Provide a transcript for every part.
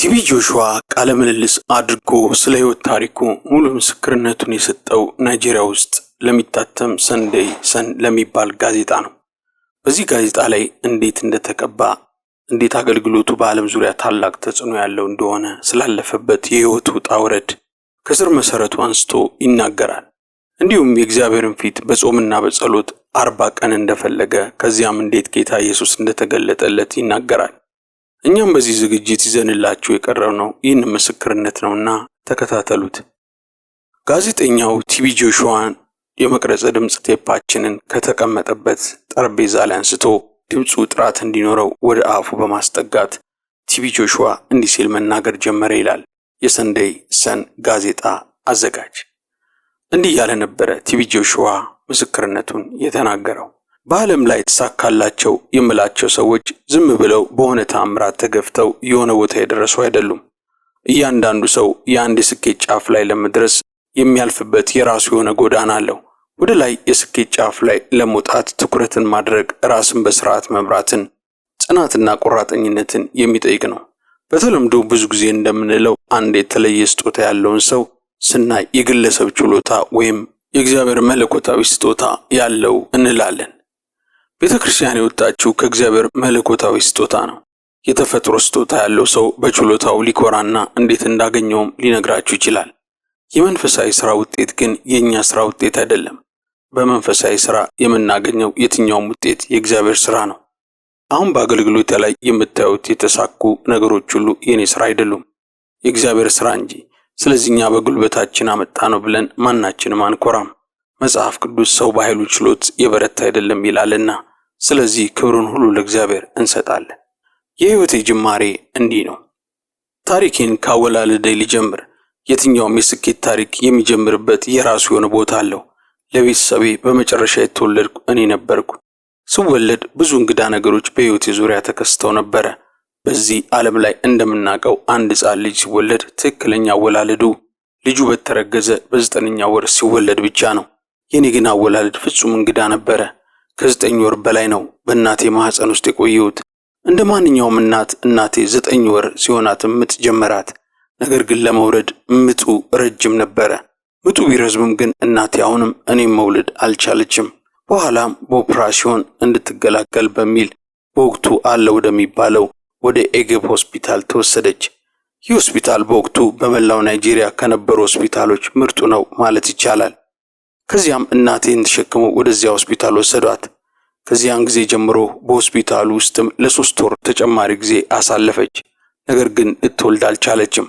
ቲቢ ጆሹዋ ቃለ ምልልስ አድርጎ ስለ ህይወት ታሪኩ ሙሉ ምስክርነቱን የሰጠው ናይጄሪያ ውስጥ ለሚታተም ሰንዴይ ሰን ለሚባል ጋዜጣ ነው። በዚህ ጋዜጣ ላይ እንዴት እንደተቀባ፣ እንዴት አገልግሎቱ በዓለም ዙሪያ ታላቅ ተጽዕኖ ያለው እንደሆነ ስላለፈበት የህይወት ውጣ ውረድ ከስር መሰረቱ አንስቶ ይናገራል። እንዲሁም የእግዚአብሔርን ፊት በጾምና በጸሎት 40 ቀን እንደፈለገ ከዚያም እንዴት ጌታ ኢየሱስ እንደተገለጠለት ይናገራል። እኛም በዚህ ዝግጅት ይዘንላችሁ የቀረብነው ይህን ምስክርነት ነውና ተከታተሉት። ጋዜጠኛው ቲቢ ጆሹዋን የመቅረጸ ድምጽ ቴፓችንን ከተቀመጠበት ጠረጴዛ ላይ አንስቶ ድምጹ ጥራት እንዲኖረው ወደ አፉ በማስጠጋት ቲቢ ጆሹዋ እንዲህ ሲል መናገር ጀመረ ይላል የሰንዴይ ሰን ጋዜጣ አዘጋጅ። እንዲህ ያለ ነበረ ቲቢ ጆሹዋ ምስክርነቱን የተናገረው። በዓለም ላይ ተሳካላቸው የምላቸው ሰዎች ዝም ብለው በሆነ ተአምራት ተገፍተው የሆነ ቦታ የደረሱ አይደሉም። እያንዳንዱ ሰው የአንድ የስኬት ጫፍ ላይ ለመድረስ የሚያልፍበት የራሱ የሆነ ጎዳና አለው። ወደ ላይ የስኬት ጫፍ ላይ ለመውጣት ትኩረትን ማድረግ፣ ራስን በስርዓት መምራትን፣ ጽናትና ቆራጠኝነትን የሚጠይቅ ነው። በተለምዶ ብዙ ጊዜ እንደምንለው አንድ የተለየ ስጦታ ያለውን ሰው ስናይ የግለሰብ ችሎታ ወይም የእግዚአብሔር መለኮታዊ ስጦታ ያለው እንላለን። ቤተክርስቲያን የወጣችው ከእግዚአብሔር መለኮታዊ ስጦታ ነው። የተፈጥሮ ስጦታ ያለው ሰው በችሎታው ሊኮራና እንዴት እንዳገኘውም ሊነግራችሁ ይችላል። የመንፈሳዊ ሥራ ውጤት ግን የኛ ሥራ ውጤት አይደለም። በመንፈሳዊ ሥራ የምናገኘው የትኛውም ውጤት የእግዚአብሔር ሥራ ነው። አሁን በአገልግሎት ላይ የምታዩት የተሳኩ ነገሮች ሁሉ የኔ ሥራ አይደሉም፣ የእግዚአብሔር ሥራ እንጂ። ስለዚህ እኛ በጉልበታችን አመጣ ነው ብለን ማናችንም አንኮራም። መጽሐፍ ቅዱስ ሰው በኃይሉ ችሎት የበረታ አይደለም ይላልና፣ ስለዚህ ክብሩን ሁሉ ለእግዚአብሔር እንሰጣለን። የህይወቴ ጅማሬ እንዲህ ነው። ታሪኬን ካወላለደ ሊጀምር። የትኛውም የስኬት ታሪክ የሚጀምርበት የራሱ የሆነ ቦታ አለው። ለቤተሰቤ በመጨረሻ የተወለድኩ እኔ ነበርኩ። ስወለድ ብዙ እንግዳ ነገሮች በህይወቴ ዙሪያ ተከስተው ነበረ። በዚህ ዓለም ላይ እንደምናውቀው አንድ ሕፃን ልጅ ሲወለድ ትክክለኛ አወላለዱ ልጁ በተረገዘ በ9ኛ ወር ሲወለድ ብቻ ነው። የኔ ግን አወላለድ ፍጹም እንግዳ ነበረ። ከ9 ወር በላይ ነው በእናቴ ማህፀን ውስጥ የቆየሁት። እንደ ማንኛውም እናቴ 9 ወር ሲሆናት ምጥ ጀመራት። ነገር ግን ለመውለድ ምጡ ረጅም ነበረ። ምጡ ቢረዝምም ግን እናቴ አሁንም እኔም መውለድ አልቻለችም። በኋላም በኦፕራሲዮን እንድትገላገል በሚል በወቅቱ አለ ወደሚባለው ወደ ኤጌብ ሆስፒታል ተወሰደች። ይህ ሆስፒታል በወቅቱ በመላው ናይጄሪያ ከነበሩ ሆስፒታሎች ምርጡ ነው ማለት ይቻላል። ከዚያም እናቴን ተሸክመው ወደዚያ ሆስፒታል ወሰዷት። ከዚያን ጊዜ ጀምሮ በሆስፒታሉ ውስጥም ለ3 ወር ተጨማሪ ጊዜ አሳለፈች። ነገር ግን ልትወልድ አልቻለችም።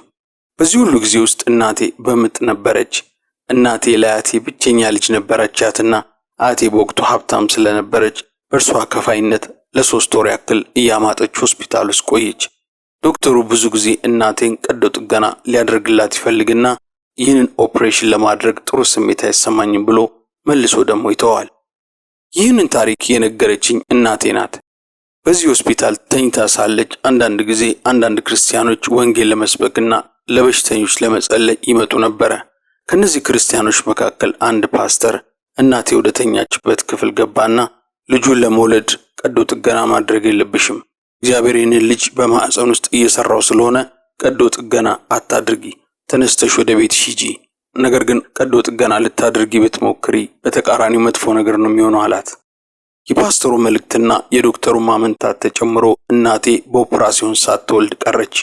በዚህ ሁሉ ጊዜ ውስጥ እናቴ በምጥ ነበረች። እናቴ ለአያቴ ብቸኛ ልጅ ነበረቻትና አያቴ በወቅቱ ሀብታም ስለነበረች በእርሷ ከፋይነት ለ3 ወር ያክል እያማጠች ሆስፒታል ውስጥ ቆየች። ዶክተሩ ብዙ ጊዜ እናቴን ቀዶ ጥገና ሊያደርግላት ይፈልግና ይህንን ኦፕሬሽን ለማድረግ ጥሩ ስሜት አይሰማኝም ብሎ መልሶ ደግሞ ይተዋል። ይህንን ታሪክ የነገረችኝ እናቴ ናት። በዚህ ሆስፒታል ተኝታ ሳለች አንዳንድ ጊዜ አንዳንድ ክርስቲያኖች ወንጌል ለመስበክና ለበሽተኞች ለመጸለይ ይመጡ ነበረ። ከነዚህ ክርስቲያኖች መካከል አንድ ፓስተር እናቴ ወደ ተኛችበት ክፍል ገባና ልጁን ለመውለድ ቀዶ ጥገና ማድረግ የለብሽም፣ እግዚአብሔር ይህንን ልጅ በማህፀን ውስጥ እየሰራው ስለሆነ ቀዶ ጥገና አታድርጊ፣ ተነስተሽ ወደ ቤትሽ ሂጂ። ነገር ግን ቀዶ ጥገና ልታድርጊ ብትሞክሪ በተቃራኒው መጥፎ ነገር ነው የሚሆነው አላት። የፓስተሩ መልእክትና የዶክተሩ ማመንታት ተጨምሮ እናቴ በኦፕራሲዮን ሳትወልድ ቀረች።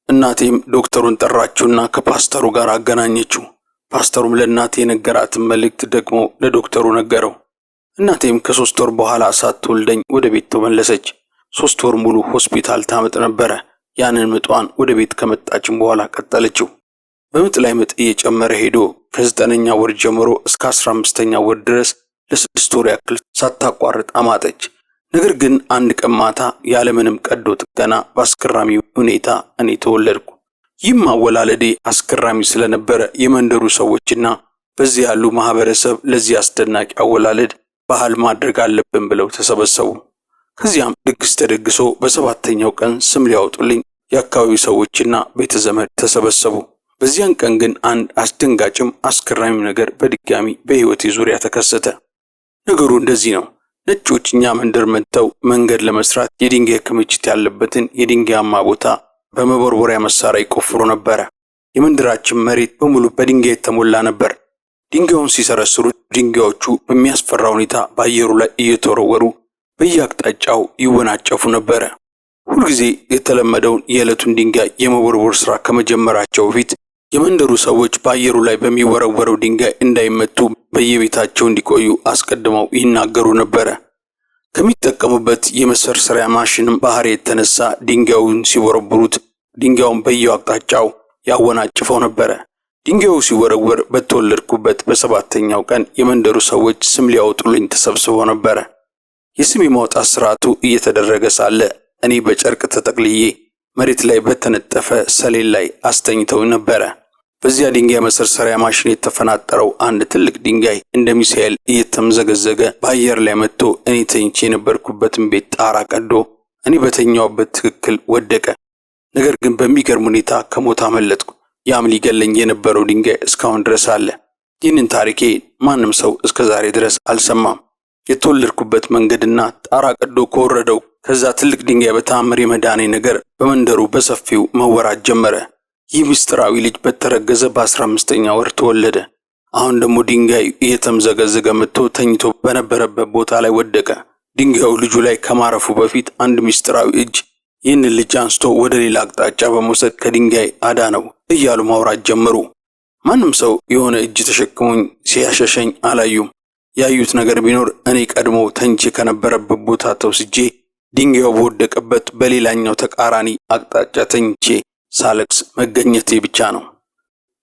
እናቴም ዶክተሩን ጠራችውና ከፓስተሩ ጋር አገናኘችው። ፓስተሩም ለእናቴ የነገራትን መልእክት ደግሞ ለዶክተሩ ነገረው። እናቴም ከ3 ወር በኋላ ሳትወልደኝ ወደ ቤት ተመለሰች። 3 ወር ሙሉ ሆስፒታል ታመጥ ነበረ። ያንን ምጧን ወደ ቤት ከመጣችም በኋላ ቀጠለችው። በምጥ ላይ ምጥ እየጨመረ ሄዶ ከ9ኛ ወር ጀምሮ እስከ 15ኛ ወር ድረስ ለ6 ወር ያክል ሳታቋርጥ አማጠች። ነገር ግን አንድ ቀን ማታ ያለምንም ቀዶ ጥገና በአስገራሚ ሁኔታ እኔ ተወለድኩ። ይህም አወላለዴ አስገራሚ ስለነበረ የመንደሩ ሰዎችና በዚህ ያሉ ማህበረሰብ ለዚህ አስደናቂ አወላለድ ባህል ማድረግ አለብን ብለው ተሰበሰቡ። ከዚያም ድግስ ተደግሶ በ7ኛው ቀን ስም ሊያወጡልኝ የአካባቢው ሰዎችና ቤተዘመድ ተሰበሰቡ። በዚያን ቀን ግን አንድ አስደንጋጭም አስገራሚም ነገር በድጋሚ በህይወቴ ዙሪያ ተከሰተ። ነገሩ እንደዚህ ነው። ነጮች እኛ መንደር መጥተው መንገድ ለመስራት የድንጋይ ክምችት ያለበትን የድንጋያማ ቦታ በመቦርቦሪያ መሳሪያ ይቆፍሩ ነበር። የመንደራችን መሬት በሙሉ በድንጋይ የተሞላ ነበር። ድንጋዩን ሲሰረስሩ ድንጋዮቹ በሚያስፈራ ሁኔታ በአየሩ ላይ እየተወረወሩ በየአቅጣጫው ይወናጨፉ ነበር። ሁልጊዜ የተለመደውን የዕለቱን ድንጋይ የመቦርቦር ስራ ከመጀመራቸው በፊት የመንደሩ ሰዎች በአየሩ ላይ በሚወረወረው ድንጋይ እንዳይመቱ በየቤታቸው እንዲቆዩ አስቀድመው ይናገሩ ነበር። ከሚጠቀሙበት የመሰርሰሪያ ማሽንም ባህሪ የተነሳ ድንጋዩን ሲወረብሩት ድንጋዩን በየአቅጣጫው ያወናጭፈው ነበር። ድንጋዩ ሲወረወር በተወለድኩበት በሰባተኛው ቀን የመንደሩ ሰዎች ስም ሊያወጡልኝ ተሰብስበው ነበር። የስም የማውጣት ስርዓቱ እየተደረገ ሳለ እኔ በጨርቅ ተጠቅልዬ መሬት ላይ በተነጠፈ ሰሌን ላይ አስተኝተው ነበር። በዚያ ድንጋይ መሰርሰሪያ ማሽን የተፈናጠረው አንድ ትልቅ ድንጋይ እንደ ሚሳኤል እየተምዘገዘገ በአየር ላይ መጥቶ እኔ ተኝቼ የነበርኩበትን ቤት ጣራ ቀዶ እኔ በተኛውበት ትክክል ወደቀ። ነገር ግን በሚገርም ሁኔታ ከሞት አመለጥኩ። ያም ሊገለኝ የነበረው ድንጋይ እስካሁን ድረስ አለ። ይህንን ታሪኬ ማንም ሰው እስከዛሬ ድረስ አልሰማም። የተወለድኩበት መንገድና ጣራ ቀዶ ከወረደው ከዛ ትልቅ ድንጋይ በተአምር የመዳኔ ነገር በመንደሩ በሰፊው መወራት ጀመረ። ይህ ምስጢራዊ ልጅ በተረገዘ በ15ኛ ወር ተወለደ። አሁን ደግሞ ድንጋዩ እየተምዘገዘገ መጥቶ ተኝቶ በነበረበት ቦታ ላይ ወደቀ። ድንጋዩ ልጁ ላይ ከማረፉ በፊት አንድ ምስጢራዊ እጅ ይህንን ልጅ አንስቶ ወደ ሌላ አቅጣጫ በመውሰድ ከድንጋይ አዳነው እያሉ ማውራት ጀመሩ። ማንም ሰው የሆነ እጅ ተሸክሞኝ ሲያሸሸኝ አላዩም። ያዩት ነገር ቢኖር እኔ ቀድሞ ተኝቼ ከነበረበት ቦታ ተወስጄ ድንጋዩ በወደቀበት በሌላኛው ተቃራኒ አቅጣጫ ተኝቼ ሳለቅስ መገኘቴ ብቻ ነው።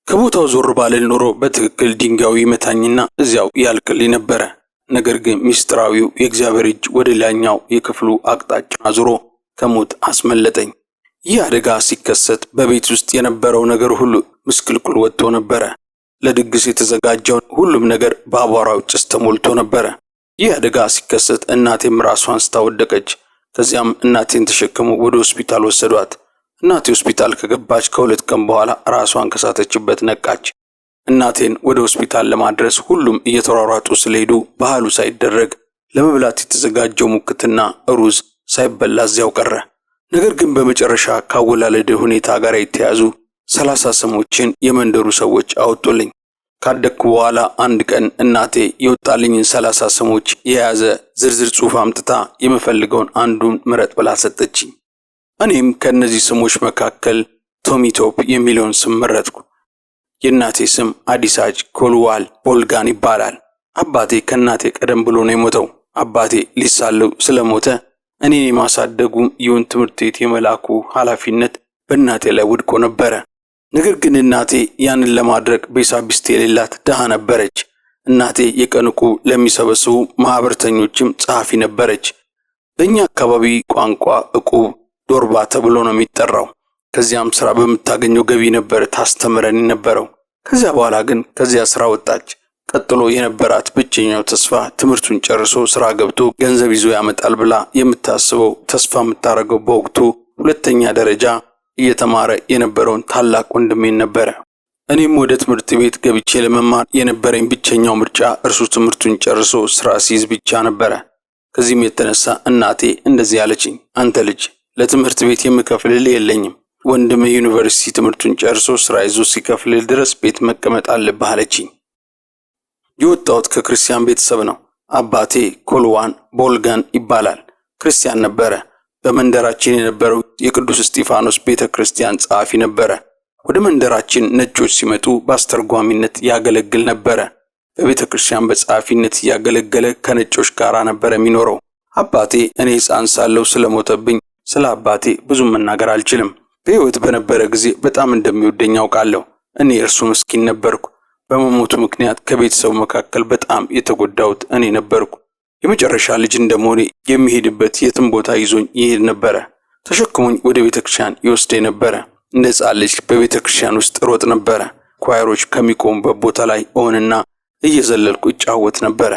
ከቦታው ዞር ባልል ኖሮ በትክክል ድንጋዩ ይመታኝና እዚያው ያልቅልኝ ነበረ። ነገር ግን ምስጢራዊው የእግዚአብሔር እጅ ወደ ሌላኛው የክፍሉ አቅጣጫ አዙሮ ከሞት አስመለጠኝ። ይህ አደጋ ሲከሰት በቤት ውስጥ የነበረው ነገር ሁሉ ምስቅልቅል ወጥቶ ነበረ። ለድግስ የተዘጋጀው ሁሉም ነገር በአቧራው ጭስ ተሞልቶ ነበረ። ይህ አደጋ ሲከሰት እናቴም ራሷን ስታወደቀች። ከዚያም እናቴን ተሸክመው ወደ ሆስፒታል ወሰዷት። እናቴ ሆስፒታል ከገባች ከሁለት ቀን በኋላ ራሷን ከሳተችበት ነቃች። እናቴን ወደ ሆስፒታል ለማድረስ ሁሉም እየተሯሯጡ ስለሄዱ ባህሉ ሳይደረግ ለመብላት የተዘጋጀው ሙክትና ሩዝ ሳይበላ እዚያው ቀረ። ነገር ግን በመጨረሻ ካወላለደ ሁኔታ ጋር የተያዙ 30 ስሞችን የመንደሩ ሰዎች አወጡልኝ። ካደኩ በኋላ አንድ ቀን እናቴ የወጣልኝን 30 ስሞች የያዘ ዝርዝር ጽሑፍ አምጥታ የምፈልገውን አንዱን ምረጥ ብላ ሰጠችኝ። እኔም ከነዚህ ስሞች መካከል ቶሚቶፕ የሚለውን ስም መረጥኩ። የእናቴ ስም አዲሳጅ ኮልዋል ቦልጋን ይባላል። አባቴ ከእናቴ ቀደም ብሎ ነው የሞተው። አባቴ ሊሳለው ስለሞተ እኔን የማሳደጉ ይሁን ትምህርት ቤት የመላኩ ኃላፊነት በእናቴ ላይ ወድቆ ነበረ። ነገር ግን እናቴ ያንን ለማድረግ ቤሳቢስት የሌላት ድሃ ነበረች። እናቴ የቀንቁ ለሚሰበስቡ ማህበርተኞችም ጸሐፊ ነበረች። በእኛ አካባቢ ቋንቋ ዕቁብ ዶርባ ተብሎ ነው የሚጠራው። ከዚያም ስራ በምታገኘው ገቢ ነበር ታስተምረን የነበረው። ከዚያ በኋላ ግን ከዚያ ስራ ወጣች። ቀጥሎ የነበራት ብቸኛው ተስፋ ትምህርቱን ጨርሶ ስራ ገብቶ ገንዘብ ይዞ ያመጣል ብላ የምታስበው ተስፋ የምታረገው በወቅቱ ሁለተኛ ደረጃ እየተማረ የነበረውን ታላቅ ወንድሜን ነበረ። እኔም ወደ ትምህርት ቤት ገብቼ ለመማር የነበረኝ ብቸኛው ምርጫ እርሱ ትምህርቱን ጨርሶ ስራ ሲይዝ ብቻ ነበረ። ከዚህም የተነሳ እናቴ እንደዚህ አለችኝ፣ አንተ ልጅ ለትምህርት ቤት የምከፍልልህ የለኝም። ወንድሜ ዩኒቨርሲቲ ትምህርቱን ጨርሶ ስራ ይዞ ሲከፍልልህ ድረስ ቤት መቀመጥ አለብህ አለችኝ። የወጣሁት ከክርስቲያን ቤተሰብ ነው። አባቴ ኮልዋን ቦልጋን ይባላል። ክርስቲያን ነበረ። በመንደራችን የነበረው የቅዱስ እስጢፋኖስ ቤተክርስቲያን ጸሐፊ ነበረ። ወደ መንደራችን ነጮች ሲመጡ በአስተርጓሚነት ያገለግል ነበረ። በቤተክርስቲያን በጸሐፊነት ያገለገለ ከነጮች ጋር ነበረ የሚኖረው። አባቴ እኔ ሕፃን ሳለሁ ስለሞተብኝ ስለ አባቴ ብዙም መናገር አልችልም። በሕይወት በነበረ ጊዜ በጣም እንደሚወደኝ አውቃለሁ። እኔ እርሱ ምስኪን ነበርኩ። በመሞቱ ምክንያት ከቤተሰቡ መካከል በጣም የተጎዳሁት እኔ ነበርኩ። የመጨረሻ ልጅ እንደመሆኔ የሚሄድበት የትም ቦታ ይዞኝ ይሄድ ነበረ። ተሸክሞኝ ወደ ቤተክርስቲያን ይወስደኝ ነበረ። እንደ ሕፃን ልጅ በቤተክርስቲያን ውስጥ ሮጥ ነበረ። ኳየሮች ከሚቆሙበት ቦታ ላይ ሆነና እየዘለልኩ እጫወት ነበረ።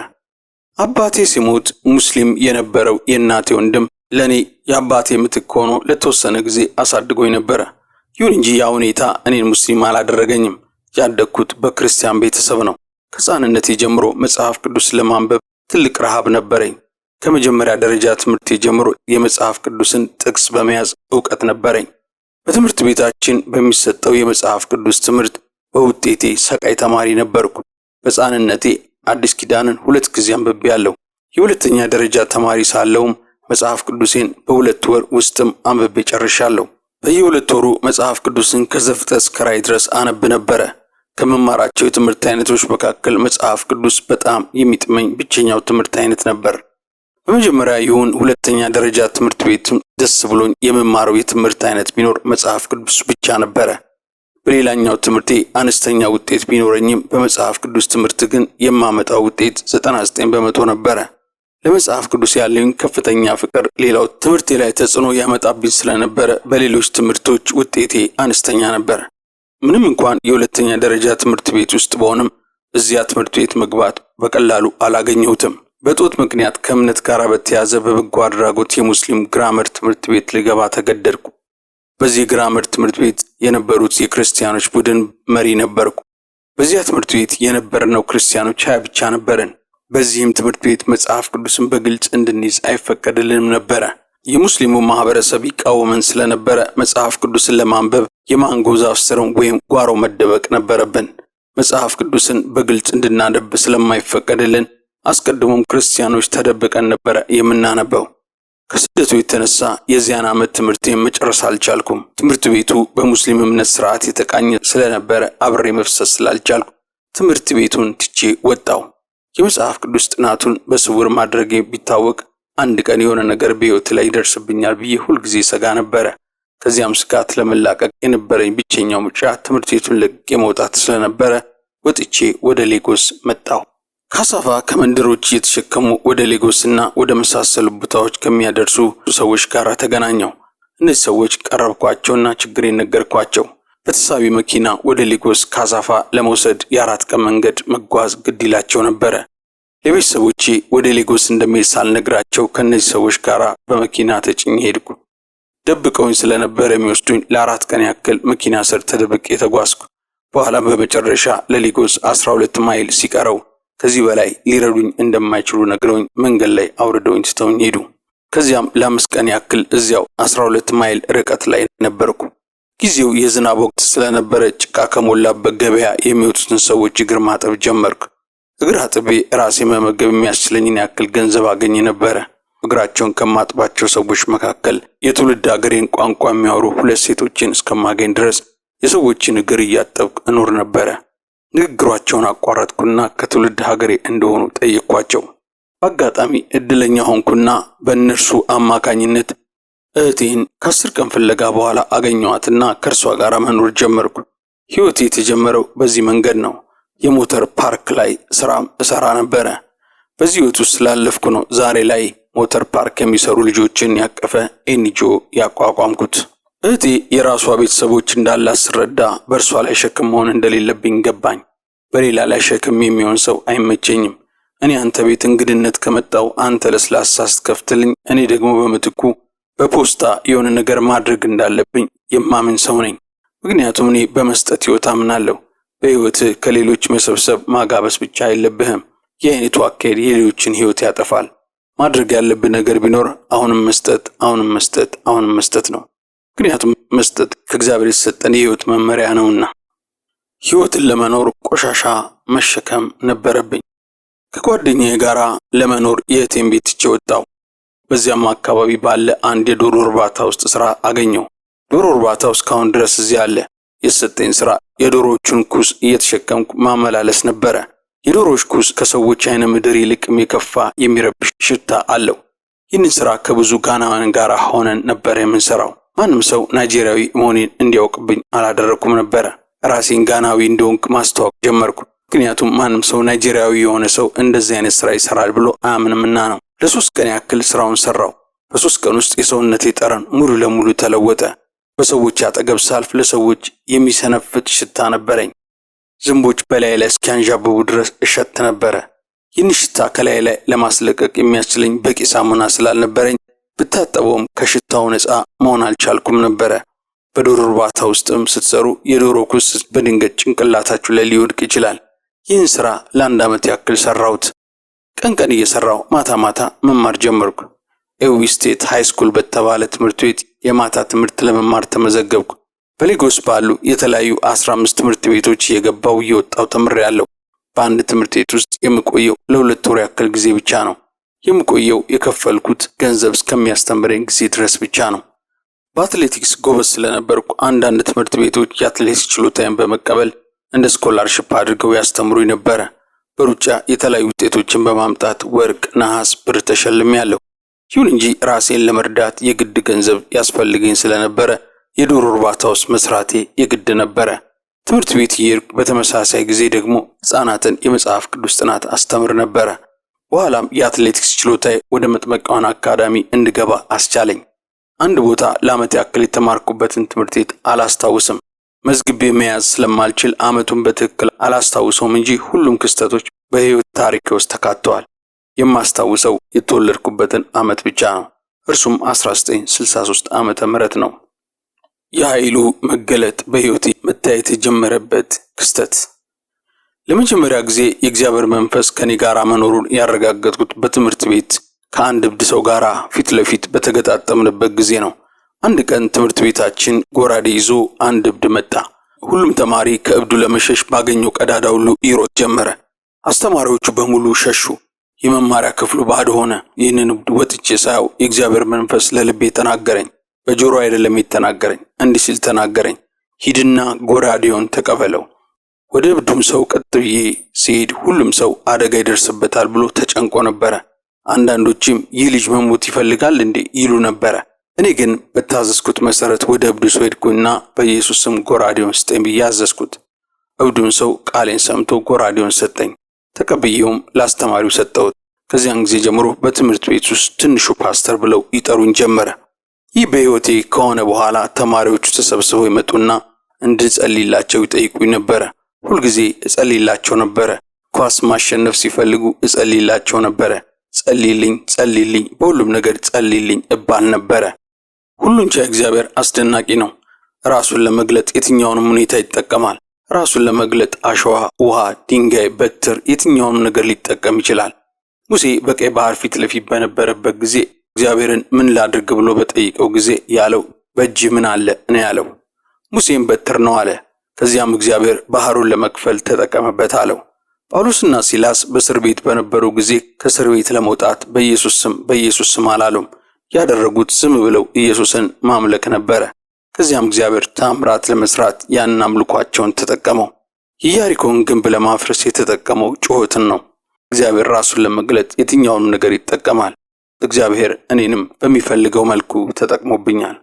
አባቴ ሲሞት ሙስሊም የነበረው የእናቴ ወንድም ለኔ የአባቴ ምትክ ሆኖ ለተወሰነ ጊዜ አሳድጎኝ ነበረ። ይሁን እንጂ ያ ሁኔታ እኔን ሙስሊም አላደረገኝም። ያደግኩት በክርስቲያን ቤተሰብ ነው። ከሕፃንነቴ ጀምሮ መጽሐፍ ቅዱስ ለማንበብ ትልቅ ረሃብ ነበረኝ። ከመጀመሪያ ደረጃ ትምህርቴ ጀምሮ የመጽሐፍ ቅዱስን ጥቅስ በመያዝ ዕውቀት ነበረኝ። በትምህርት ቤታችን በሚሰጠው የመጽሐፍ ቅዱስ ትምህርት በውጤቴ ሰቃይ ተማሪ ነበርኩ። በሕፃንነቴ አዲስ ኪዳንን 2 ጊዜ አንብቤያለሁ። የሁለተኛ ደረጃ ተማሪ ሳለውም መጽሐፍ ቅዱሴን በ2 ወር ውስጥም አንብቤ ጨርሻለሁ። በየ2 ወሩ መጽሐፍ ቅዱስን ከዘፍጥረት እስከ ራዕይ ድረስ አነብ ነበረ። ከመማራቸው የትምህርት አይነቶች መካከል መጽሐፍ ቅዱስ በጣም የሚጥመኝ ብቸኛው ትምህርት አይነት ነበር። በመጀመሪያ ይሁን ሁለተኛ ደረጃ ትምህርት ቤትም ደስ ብሎኝ የመማረው የትምህርት አይነት ቢኖር መጽሐፍ ቅዱስ ብቻ ነበረ። በሌላኛው ትምህርቴ አነስተኛ ውጤት ቢኖረኝም በመጽሐፍ ቅዱስ ትምህርት ግን የማመጣው ውጤት 99 በመቶ ነበረ። ለመጽሐፍ ቅዱስ ያለኝ ከፍተኛ ፍቅር ሌላው ትምህርቴ ላይ ተጽዕኖ ያመጣብኝ ስለነበረ በሌሎች ትምህርቶች ውጤቴ አነስተኛ ነበር። ምንም እንኳን የሁለተኛ ደረጃ ትምህርት ቤት ውስጥ በሆንም እዚያ ትምህርት ቤት መግባት በቀላሉ አላገኘሁትም። በጦት ምክንያት ከእምነት ጋር በተያያዘ በበጎ አድራጎት የሙስሊም ግራመር ትምህርት ቤት ልገባ ተገደድኩ። በዚህ ግራመር ትምህርት ቤት የነበሩት የክርስቲያኖች ቡድን መሪ ነበርኩ። በዚያ ትምህርት ቤት የነበርነው ክርስቲያኖች 20 ብቻ ነበርን። በዚህም ትምህርት ቤት መጽሐፍ ቅዱስን በግልጽ እንድንይዝ አይፈቀድልንም ነበረ። የሙስሊሙ ማህበረሰብ ይቃወመን ስለነበረ መጽሐፍ ቅዱስን ለማንበብ የማንጎ ዛፍ ስር ወይም ጓሮ መደበቅ ነበረብን። መጽሐፍ ቅዱስን በግልጽ እንድናነብ ስለማይፈቀድልን አስቀድሞም ክርስቲያኖች ተደብቀን ነበረ የምናነበው። ከስደቱ የተነሳ የዚያን ዓመት ትምህርቴን መጨረስ አልቻልኩም። ትምህርት ቤቱ በሙስሊም እምነት ስርዓት የተቃኘ ስለነበረ አብሬ መፍሰስ ስላልቻልኩ ትምህርት ቤቱን ትቼ ወጣው። የመጽሐፍ ቅዱስ ጥናቱን በስውር ማድረጌ ቢታወቅ አንድ ቀን የሆነ ነገር በሕይወት ላይ ይደርስብኛል ብዬ ሁልጊዜ ሰጋ ነበረ። ከዚያም ስጋት ለመላቀቅ የነበረኝ ብቸኛው ምርጫ ትምህርት ቤቱን ለቅቄ መውጣት ስለነበረ ወጥቼ ወደ ሌጎስ መጣሁ። ካሳፋ ከመንደሮች እየተሸከሙ ወደ ሌጎስና ወደ መሳሰሉ ቦታዎች ከሚያደርሱ ሰዎች ጋር ተገናኘው። እነዚህ ሰዎች ቀረብኳቸውና ችግሬን ነገርኳቸው። በተሳቢ መኪና ወደ ሌጎስ ካሳፋ ለመውሰድ የ4 ቀን መንገድ መጓዝ ግድ ይላቸው ነበረ። ለቤተሰቦቼ ወደ ሌጎስ እንደሚሄድ ሳልነግራቸው ከእነዚህ ሰዎች ጋር በመኪና ተጭኜ ሄድኩ። ደብቀውኝ ስለነበረ የሚወስዱኝ ለ4 ቀን ያክል መኪና ስር ተደብቄ ተጓዝኩ። በኋላ በመጨረሻ ለሌጎስ 12 ማይል ሲቀረው ከዚህ በላይ ሊረዱኝ እንደማይችሉ ነግረውኝ መንገድ ላይ አውርደውኝ ትተውኝ ሄዱ። ከዚያም ለ5 ቀን ያክል እዚያው 12 ማይል ርቀት ላይ ነበርኩ። ጊዜው የዝናብ ወቅት ስለነበረ ጭቃ ከሞላበት ገበያ የሚወጡትን ሰዎች እግር ማጠብ ጀመርኩ። እግር አጥቤ ራሴ መመገብ የሚያስችለኝን ያክል ገንዘብ አገኝ ነበረ። እግራቸውን ከማጥባቸው ሰዎች መካከል የትውልድ ሀገሬን ቋንቋ የሚያወሩ 2 ሴቶችን እስከማገኝ ድረስ የሰዎችን እግር እያጠብኩ እኖር ነበረ። ንግግራቸውን አቋረጥኩና ከትውልድ ሀገሬ እንደሆኑ ጠየቅኳቸው። በአጋጣሚ እድለኛ ሆንኩና በእነርሱ አማካኝነት እህቴን ከ10 ቀን ፍለጋ በኋላ አገኘዋትና ከእርሷ ጋር መኖር ጀመርኩ። ሕይወቴ የተጀመረው በዚህ መንገድ ነው። የሞተር ፓርክ ላይ ስራም እሰራ ነበረ። በዚህ ሕይወት ውስጥ ስላለፍኩ ነው ዛሬ ላይ ሞተር ፓርክ የሚሰሩ ልጆችን ያቀፈ ኤንጂኦ ያቋቋምኩት። እህቴ የራሷ ቤተሰቦች እንዳላት ስረዳ በእርሷ ላይ ሸክም መሆን እንደሌለብኝ ገባኝ። በሌላ ላይ ሸክም የሚሆን ሰው አይመቸኝም። እኔ አንተ ቤት እንግድነት ከመጣው አንተ ለስላሳ ስትከፍትልኝ፣ እኔ ደግሞ በምትኩ በፖስታ የሆነ ነገር ማድረግ እንዳለብኝ የማምን ሰው ነኝ። ምክንያቱም እኔ በመስጠት ሕይወት አምናለሁ። በሕይወት ከሌሎች መሰብሰብ ማጋበስ ብቻ አይለብህም። የአይነቱ አካሄድ የሌሎችን ሕይወት ያጠፋል። ማድረግ ያለብህ ነገር ቢኖር አሁንም መስጠት፣ አሁንም መስጠት፣ አሁንም መስጠት ነው። ምክንያቱም መስጠት ከእግዚአብሔር የተሰጠን የሕይወት መመሪያ ነውና። ሕይወትን ለመኖር ቆሻሻ መሸከም ነበረብኝ። ከጓደኛዬ ጋር ለመኖር የእህቴን ቤት ትቼ ወጣሁ። በዚያም አካባቢ ባለ አንድ የዶሮ እርባታ ውስጥ ስራ አገኘው። ዶሮ እርባታው እስካሁን ድረስ እዚያ አለ። የተሰጠኝ ስራ የዶሮዎቹን ኩስ እየተሸከምኩ ማመላለስ ነበረ። የዶሮዎች ኩስ ከሰዎች አይነ ምድር ይልቅም የከፋ የሚረብሽ ሽታ አለው። ይህንን ስራ ከብዙ ጋናውያን ጋር ሆነን ነበር የምንሰራው። ማንም ሰው ናይጄሪያዊ መሆኔን እንዲያውቅብኝ አላደረኩም ነበረ። ራሴን ጋናዊ እንደሆንኩ ማስተዋወቅ ጀመርኩ። ምክንያቱም ማንም ሰው ናይጄሪያዊ የሆነ ሰው እንደዚህ አይነት ስራ ይሰራል ብሎ አያምንምና ነው። ለ3 ቀን ያክል ስራውን ሰራው። በ3 ቀን ውስጥ የሰውነቴ ጠረን ሙሉ ለሙሉ ተለወጠ። በሰዎች አጠገብ ሳልፍ ለሰዎች የሚሰነፍጥ ሽታ ነበረኝ። ዝንቦች በላይ ላይ እስኪያንዣብቡ ድረስ እሸት ነበረ። ይህን ሽታ ከላይ ላይ ለማስለቀቅ የሚያስችለኝ በቂ ሳሙና ስላልነበረኝ ብታጠበውም ከሽታው ነፃ መሆን አልቻልኩም ነበረ። በዶሮ እርባታ ውስጥም ስትሰሩ የዶሮ ኩስ በድንገት ጭንቅላታችሁ ላይ ሊወድቅ ይችላል። ይህን ስራ ለ1 ዓመት ያክል ሰራሁት። ቀን ቀን እየሰራው ማታ ማታ መማር ጀመርኩ። ኤዊ ስቴት ሃይ ስኩል በተባለ ትምህርት ቤት የማታ ትምህርት ለመማር ተመዘገብኩ። በሌጎስ ባሉ የተለያዩ 15 ትምህርት ቤቶች የገባው እየወጣው ተምሬያለሁ። በአንድ ትምህርት ቤት ውስጥ የምቆየው ለ2 ወር ያክል ጊዜ ብቻ ነው። የምቆየው የከፈልኩት ገንዘብ እስከሚያስተምረኝ ጊዜ ድረስ ብቻ ነው። በአትሌቲክስ ጎበዝ ስለነበርኩ አንዳንድ ትምህርት ቤቶች የአትሌቲክስ ችሎታዬን በመቀበል እንደ ስኮላርሺፕ አድርገው ያስተምሩኝ ነበረ። በሩጫ የተለያዩ ውጤቶችን በማምጣት ወርቅ፣ ነሐስ፣ ብር ተሸልሜያለሁ። ይሁን እንጂ ራሴን ለመርዳት የግድ ገንዘብ ያስፈልገኝ ስለነበረ የዶሮ እርባታ ውስጥ መስራቴ የግድ ነበረ። ትምህርት ቤት እየሄድኩ በተመሳሳይ ጊዜ ደግሞ ሕፃናትን የመጽሐፍ ቅዱስ ጥናት አስተምር ነበረ። በኋላም የአትሌቲክስ ችሎታዬ ወደ መጥመቂያውን አካዳሚ እንድገባ አስቻለኝ። አንድ ቦታ ለዓመት ያክል የተማርኩበትን ትምህርት ቤት አላስታውስም። መዝግቤ መያዝ ስለማልችል ዓመቱን በትክክል አላስታውሰውም እንጂ ሁሉም ክስተቶች በሕይወት ታሪክ ውስጥ ተካተዋል። የማስታውሰው የተወለድኩበትን ዓመት ብቻ ነው። እርሱም 1963 ዓመተ ምህረት ነው። የኃይሉ መገለጥ በሕይወቴ መታየት የጀመረበት ክስተት። ለመጀመሪያ ጊዜ የእግዚአብሔር መንፈስ ከኔ ጋር መኖሩን ያረጋገጥኩት በትምህርት ቤት ከአንድ እብድ ሰው ጋር ፊት ለፊት በተገጣጠምንበት ጊዜ ነው። አንድ ቀን ትምህርት ቤታችን ጎራዴ ይዞ አንድ እብድ መጣ። ሁሉም ተማሪ ከእብዱ ለመሸሽ ባገኘው ቀዳዳ ሁሉ ይሮጥ ጀመረ። አስተማሪዎቹ በሙሉ ሸሹ። የመማሪያ ክፍሉ ባዶ ሆነ። ይህንን እብድ ወጥቼ ሳየው የእግዚአብሔር መንፈስ ለልቤ ተናገረኝ። በጆሮ አይደለም የተናገረኝ፣ እንዲህ ሲል ተናገረኝ፣ ሂድና ጎራዴውን ተቀበለው። ወደ እብዱም ሰው ቀጥ ብዬ ሲሄድ ሁሉም ሰው አደጋ ይደርስበታል ብሎ ተጨንቆ ነበረ። አንዳንዶችም ይህ ልጅ መሞት ይፈልጋል እንዴ ይሉ ነበረ። እኔ ግን በታዘዝኩት መሰረት ወደ እብዱ ሰው ሄድኩና በኢየሱስ ስም ጎራዴውን ስጠኝ ብዬ አዘዝኩት። እብዱም ሰው ቃሌን ሰምቶ ጎራዴውን ሰጠኝ። ተቀብዬውም ለአስተማሪው ሰጠሁት። ከዚያን ጊዜ ጀምሮ በትምህርት ቤት ውስጥ ትንሹ ፓስተር ብለው ይጠሩኝ ጀመረ። ይህ በሕይወቴ ከሆነ በኋላ ተማሪዎቹ ተሰብስበው ይመጡና እንድጸልይላቸው ይጠይቁኝ ነበረ። ሁልጊዜ እጸልይላቸው ነበረ። ኳስ ማሸነፍ ሲፈልጉ እጸልይላቸው ነበረ። ጸልይልኝ ጸልይልኝ፣ በሁሉም ነገር ጸልይልኝ እባል ነበረ። ሁሉን ቻይ እግዚአብሔር አስደናቂ ነው። ራሱን ለመግለጥ የትኛውንም ሁኔታ ይጠቀማል። ራሱን ለመግለጥ አሸዋ፣ ውሃ፣ ድንጋይ፣ በትር፣ የትኛውንም ነገር ሊጠቀም ይችላል። ሙሴ በቀይ ባህር ፊት ለፊት በነበረበት ጊዜ እግዚአብሔርን ምን ላድርግ ብሎ በጠይቀው ጊዜ ያለው በእጅ ምን አለ ነው ያለው። ሙሴም በትር ነው አለ። ከዚያም እግዚአብሔር ባህሩን ለመክፈል ተጠቀመበት አለው። ጳውሎስና ሲላስ በእስር ቤት በነበሩ ጊዜ ከእስር ቤት ለመውጣት በኢየሱስ ስም አላሉም። ያደረጉት ዝም ብለው ኢየሱስን ማምለክ ነበረ። ከዚያም እግዚአብሔር ታምራት ለመስራት ያንን አምልኳቸውን ተጠቀመው። የኢያሪኮን ግንብ ለማፍረስ የተጠቀመው ጩኸትን ነው። እግዚአብሔር ራሱን ለመግለጥ የትኛውንም ነገር ይጠቀማል። እግዚአብሔር እኔንም በሚፈልገው መልኩ ተጠቅሞብኛል።